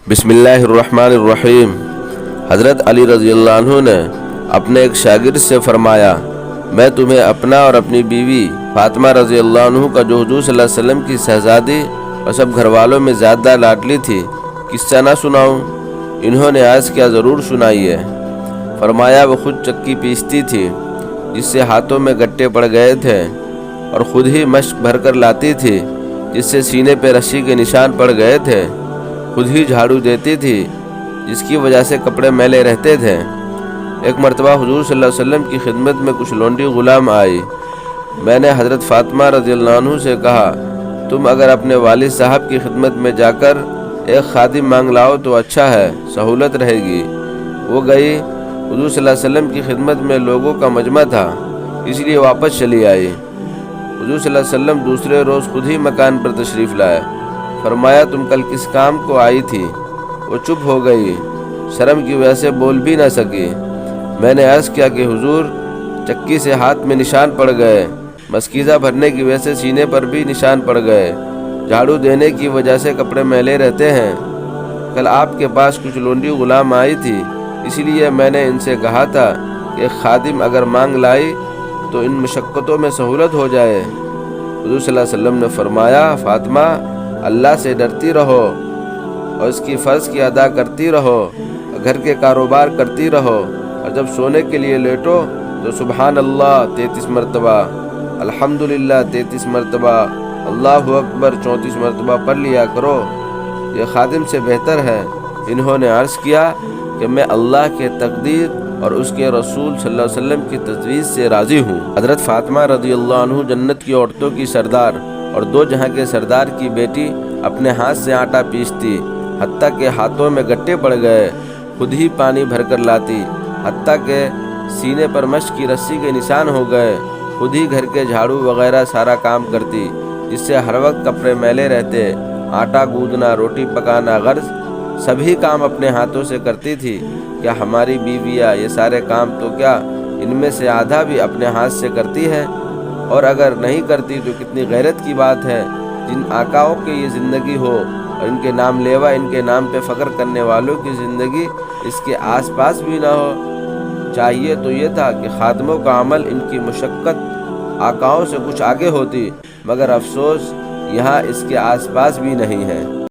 बिस्मिल्लाहिर्रहमानिर्रहीम। हज़रत अली रज़ी अल्लाह अन्हु ने अपने एक शागिर्द से फरमाया, मैं तुम्हें अपना और अपनी बीवी फातिमा रज़ी अल्लाह अन्हु का जो हुज़ूर सल्लल्लाहु अलैहि वसल्लम की शहज़ादी और सब घर वालों में ज़्यादा लाडली थी किस्सा ना सुनाऊं? इन्होंने आज क्या ज़रूर सुनाइए। फरमाया, वो खुद चक्की पीसती थी जिससे हाथों में गट्टे पड़ गए थे, और ख़ुद ही मश्क भर कर लाती थी जिससे सीने पे रस्सी के निशान पड़ गए थे, खुद ही झाड़ू देती थी जिसकी वजह से कपड़े मैले रहते थे। एक मरतबा हुजूर सल्लल्लाहु अलैहि वसल्लम की खिदमत में कुछ लोंडी गुलाम आई। मैंने हज़रत फातिमा रज़ियल्लाहु अन्हु से कहा, तुम अगर अपने वालिद साहब की खिदमत में जाकर एक खादिम मांग लाओ तो अच्छा है, सहूलत रहेगी। वो गई। हुजूर सल्लल्लाहु अलैहि वसल्लम की खिदमत में लोगों का मजमा था, इसलिए वापस चली आई। हुजूर सल्लल्लाहु अलैहि वसल्लम दूसरे रोज़ खुद ही मकान पर तशरीफ़ लाए। फरमाया, तुम कल किस काम को आई थी? वो चुप हो गई, शर्म की वजह से बोल भी ना सकी। मैंने अर्ज़ किया कि हुजूर, चक्की से हाथ में निशान पड़ गए, मस्कीज़ा भरने की वजह से सीने पर भी निशान पड़ गए, झाड़ू देने की वजह से कपड़े मैले रहते हैं। कल आपके पास कुछ लोंडी गुलाम आई थी, इसीलिए मैंने इनसे कहा था कि खादिम अगर मांग लाई तो इन मुशक्क़तों में सहूलत हो जाए। हुजूर सल्लल्लाहु अलैहि वसल्लम ने फरमाया, फातिमा, अल्लाह से डरती रहो और इसकी फ़र्ज़ की अदा करती रहो, घर के कारोबार करती रहो, और जब सोने के लिए लेटो तो सुबहान अल्लाह 33 मरतबा, अल्हम्दुलिल्लाह 33 मरतबा, अल्लाहु अकबर 34 मरतबा पढ़ लिया करो। ये खादिम से बेहतर है। इन्होंने अर्ज़ किया कि मैं अल्लाह के तकदीर और उसके रसूल सल्लल्लाहु अलैहि वसल्लम की तजवीज़ से राज़ी हूँ। हज़रत फातिमा रज़ियल्लाहु अन्हु जन्नत की औरतों की सरदार और दो जहां के सरदार की बेटी अपने हाथ से आटा पीसती, हत्ता के हाथों में गट्टे पड़ गए, खुद ही पानी भर कर लाती, हत्ता के सीने पर मश्क की रस्सी के निशान हो गए, खुद ही घर के झाड़ू वगैरह सारा काम करती जिससे हर वक्त कपड़े मैले रहते, आटा गूंदना, रोटी पकाना, गर्ज सभी काम अपने हाथों से करती थी। क्या हमारी बीवियाँ ये सारे काम तो क्या इनमें से आधा भी अपने हाथ से करती है? और अगर नहीं करती तो कितनी गैरत की बात है। जिन आकाओं की ये ज़िंदगी हो और इनके नाम लेवा, इनके नाम पे फ़ख्र करने वालों की ज़िंदगी इसके आसपास भी ना हो। चाहिए तो ये था कि खादमों का अमल इनकी मुशक्क़त आकाओं से कुछ आगे होती, मगर अफसोस यहाँ इसके आसपास भी नहीं है।